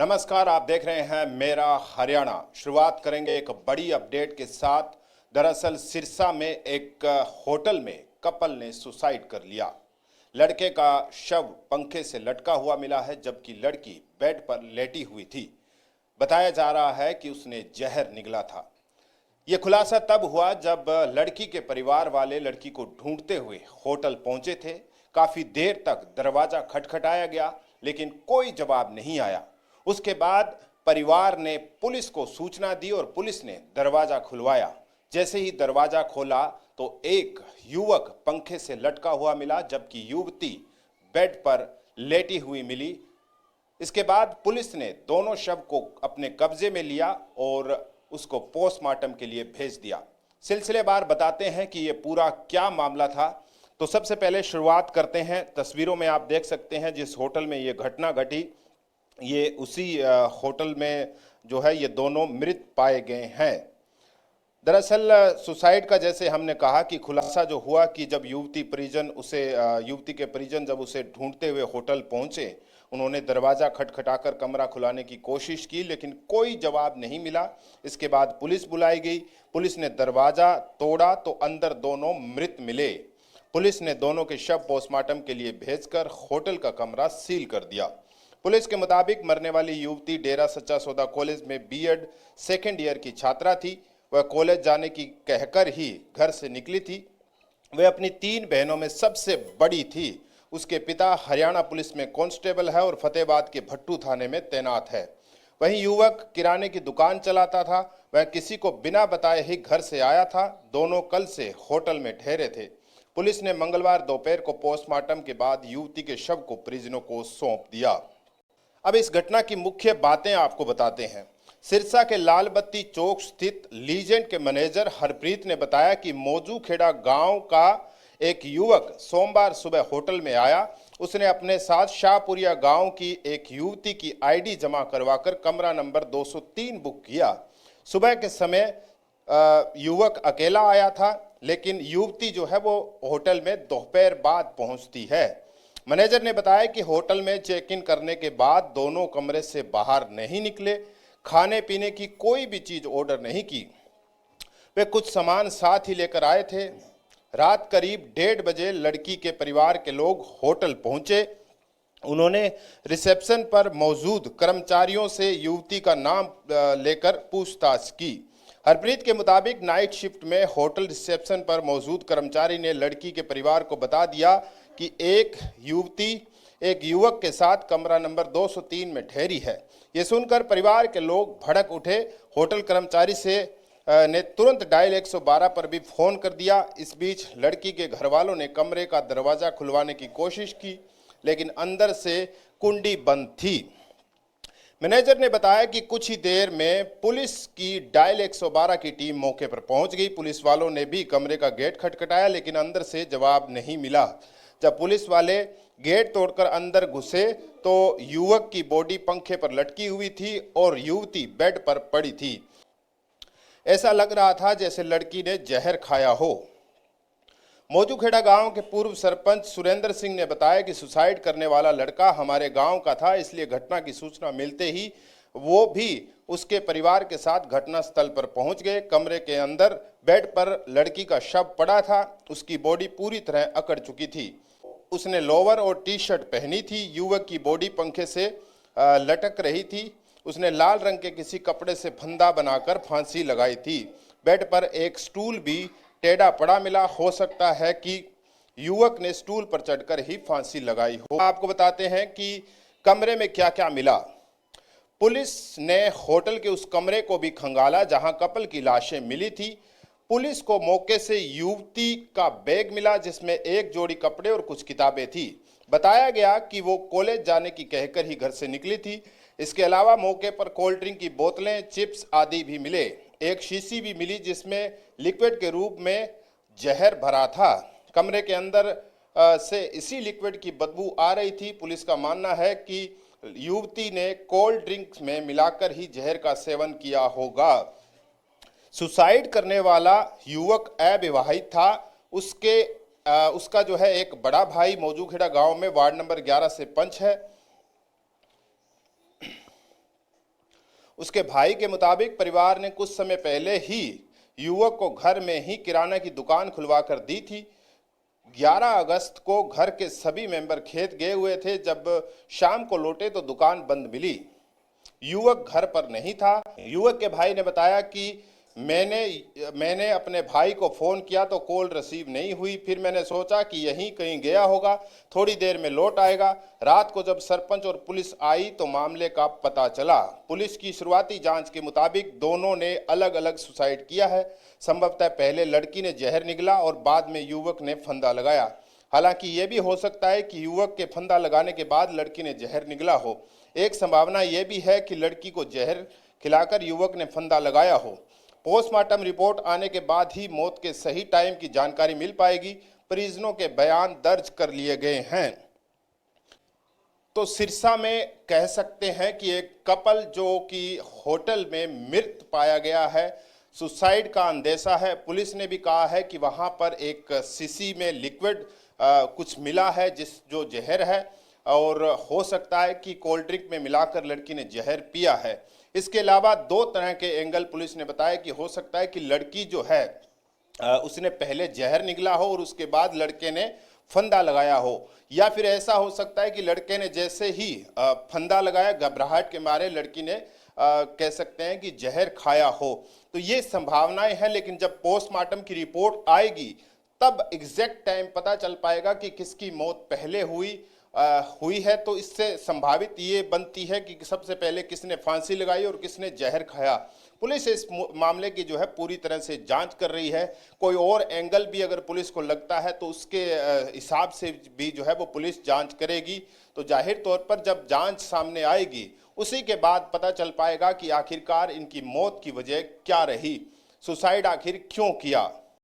नमस्कार, आप देख रहे हैं मेरा हरियाणा। शुरुआत करेंगे एक बड़ी अपडेट के साथ। दरअसल सिरसा में एक होटल में कपल ने सुसाइड कर लिया। लड़के का शव पंखे से लटका हुआ मिला है, जबकि लड़की बेड पर लेटी हुई थी। बताया जा रहा है कि उसने जहर निगला था। ये खुलासा तब हुआ जब लड़की के परिवार वाले लड़की को ढूंढते हुए होटल पहुंचे थे। काफी देर तक दरवाजा खटखटाया गया, लेकिन कोई जवाब नहीं आया। उसके बाद परिवार ने पुलिस को सूचना दी और पुलिस ने दरवाजा खुलवाया। जैसे ही दरवाजा खोला तो एक युवक पंखे से लटका हुआ मिला, जबकि युवती बेड पर लेटी हुई मिली। इसके बाद पुलिस ने दोनों शव को अपने कब्जे में लिया और उसको पोस्टमार्टम के लिए भेज दिया। सिलसिलेवार बताते हैं कि ये पूरा क्या मामला था। तो सबसे पहले शुरुआत करते हैं। तस्वीरों में आप देख सकते हैं जिस होटल में ये घटना घटी, ये उसी होटल में जो है ये दोनों मृत पाए गए हैं। दरअसल सुसाइड का जैसे हमने कहा कि खुलासा जो हुआ कि जब युवती के परिजन जब उसे ढूंढते हुए होटल पहुंचे, उन्होंने दरवाज़ा खटखटाकर कमरा खुलाने की कोशिश की, लेकिन कोई जवाब नहीं मिला। इसके बाद पुलिस बुलाई गई। पुलिस ने दरवाज़ा तोड़ा तो अंदर दोनों मृत मिले। पुलिस ने दोनों के शव पोस्टमार्टम के लिए भेजकर होटल का कमरा सील कर दिया। पुलिस के मुताबिक मरने वाली युवती डेरा सच्चा सौदा कॉलेज में बीएड सेकेंड ईयर की छात्रा थी। वह कॉलेज जाने की कहकर ही घर से निकली थी। वह अपनी 3 बहनों में सबसे बड़ी थी। उसके पिता हरियाणा पुलिस में कांस्टेबल है और फतेहाबाद के भट्टू थाने में तैनात है। वहीं युवक किराने की दुकान चलाता था। वह किसी को बिना बताए ही घर से आया था। दोनों कल से होटल में ठहरे थे। पुलिस ने मंगलवार दोपहर को पोस्टमार्टम के बाद युवती के शव को परिजनों को सौंप दिया। अब इस घटना की मुख्य बातें आपको बताते हैं। सिरसा के लालबत्ती चौक स्थित लीजेंड के मैनेजर हरप्रीत ने बताया कि मौजूखेड़ा गांव का एक युवक सोमवार सुबह होटल में आया। उसने अपने साथ शाहपुरिया गांव की एक युवती की आईडी जमा करवाकर कमरा नंबर 203 बुक किया। सुबह के समय युवक अकेला आया था, लेकिन युवती जो है वो होटल में दोपहर बाद पहुंचती है। मैनेजर ने बताया कि होटल में चेक इन करने के बाद दोनों कमरे से बाहर नहीं निकले। खाने पीने की कोई भी चीज ऑर्डर नहीं की। वे कुछ सामान साथ ही लेकर आए थे। रात करीब 1:30 बजे लड़की के परिवार के लोग होटल पहुंचे। उन्होंने रिसेप्शन पर मौजूद कर्मचारियों से युवती का नाम लेकर पूछताछ की। हरप्रीत के मुताबिक नाइट शिफ्ट में होटल रिसेप्शन पर मौजूद कर्मचारी ने लड़की के परिवार को बता दिया कि एक युवक के साथ कमरा नंबर 203 में ठहरी है। ये सुनकर परिवार के लोग भड़क उठे। होटल कर्मचारी ने तुरंत डायल 112 पर भी फोन कर दिया। इस बीच लड़की के घर वालों ने कमरे का दरवाजा खुलवाने की कोशिश की, लेकिन अंदर से कुंडी बंद थी। मैनेजर ने बताया कि कुछ ही देर में पुलिस की डायल 112 की टीम मौके पर पहुंच गई। पुलिस वालों ने भी कमरे का गेट खटखटाया, लेकिन अंदर से जवाब नहीं मिला। जब पुलिस वाले गेट तोड़कर अंदर घुसे तो युवक की बॉडी पंखे पर लटकी हुई थी और युवती बेड पर पड़ी थी। ऐसा लग रहा था जैसे लड़की ने जहर खाया हो। मौजूखेड़ा गांव के पूर्व सरपंच सुरेंद्र सिंह ने बताया कि सुसाइड करने वाला लड़का हमारे गांव का था, इसलिए घटना की सूचना मिलते ही वो भी उसके परिवार के साथ घटना स्थल पर पहुंच गए। कमरे के अंदर बेड पर लड़की का शव पड़ा था। उसकी बॉडी पूरी तरह अकड़ चुकी थी। उसने लोअर और टी शर्ट पहनी थी। युवक की बॉडी पंखे से लटक रही थी। उसने लाल रंग के किसी कपड़े से फंदा बनाकर फांसी लगाई थी। बेड पर एक स्टूल भी टेढ़ा पड़ा मिला। हो सकता है कि युवक ने स्टूल पर चढ़कर ही फांसी लगाई हो। आपको बताते हैं कि कमरे में क्या क्या मिला। पुलिस ने होटल के उस कमरे को भी खंगाला जहां कपल की लाशें मिली थी। पुलिस को मौके से युवती का बैग मिला, जिसमें एक जोड़ी कपड़े और कुछ किताबें थी। बताया गया कि वो कॉलेज जाने की कहकर ही घर से निकली थी। इसके अलावा मौके पर कोल्ड ड्रिंक की बोतलें, चिप्स आदि भी मिले। एक शीशी भी मिली जिसमें लिक्विड के रूप में जहर भरा था। कमरे के अंदर से इसी लिक्विड की बदबू आ रही थी। पुलिस का मानना है कि युवती ने कोल्ड ड्रिंक्स में मिलाकर ही जहर का सेवन किया होगा। सुसाइड करने वाला युवक अविवाहित था। उसका जो है एक बड़ा भाई मौजूखेड़ा गांव में वार्ड नंबर 11 से पंच है। उसके भाई के मुताबिक परिवार ने कुछ समय पहले ही युवक को घर में ही किराना की दुकान खुलवा कर दी थी। 11 अगस्त को घर के सभी मेंबर खेत गए हुए थे। जब शाम को लौटे तो दुकान बंद मिली। युवक घर पर नहीं था। युवक के भाई ने बताया कि मैंने अपने भाई को फ़ोन किया तो कॉल रिसीव नहीं हुई। फिर मैंने सोचा कि यहीं कहीं गया होगा, थोड़ी देर में लौट आएगा। रात को जब सरपंच और पुलिस आई तो मामले का पता चला। पुलिस की शुरुआती जांच के मुताबिक दोनों ने अलग अलग सुसाइड किया है। संभवतः पहले लड़की ने जहर निगला और बाद में युवक ने फंदा लगाया। हालांकि ये भी हो सकता है कि युवक के फंदा लगाने के बाद लड़की ने जहर निगला हो। एक संभावना यह भी है कि लड़की को जहर खिलाकर युवक ने फंदा लगाया हो। पोस्टमार्टम रिपोर्ट आने के बाद ही मौत के सही टाइम की जानकारी मिल पाएगी। परिजनों के बयान दर्ज कर लिए गए हैं। तो सिरसा में कह सकते हैं कि एक कपल जो कि होटल में मृत पाया गया है, सुसाइड का अंदेशा है। पुलिस ने भी कहा है कि वहां पर एक शीशी में लिक्विड कुछ मिला है जो जहर है, और हो सकता है कि कोल्ड ड्रिंक में मिलाकर लड़की ने जहर पिया है। इसके अलावा दो तरह के एंगल पुलिस ने बताया कि हो सकता है कि लड़की जो है उसने पहले जहर निगला हो और उसके बाद लड़के ने फंदा लगाया हो, या फिर ऐसा हो सकता है कि लड़के ने जैसे ही फंदा लगाया, घबराहट के मारे लड़की ने कह सकते हैं कि जहर खाया हो। तो ये संभावनाएं हैं, लेकिन जब पोस्टमार्टम की रिपोर्ट आएगी तब एग्जैक्ट टाइम पता चल पाएगा कि किसकी मौत पहले हुई है। तो इससे संभावित ये बनती है कि सबसे पहले किसने फांसी लगाई और किसने जहर खाया। पुलिस इस मामले की जो है पूरी तरह से जांच कर रही है। कोई और एंगल भी अगर पुलिस को लगता है तो उसके हिसाब से भी जो है वो पुलिस जांच करेगी। तो जाहिर तौर पर जब जांच सामने आएगी उसी के बाद पता चल पाएगा कि आखिरकार इनकी मौत की वजह क्या रही, सुसाइड आखिर क्यों किया।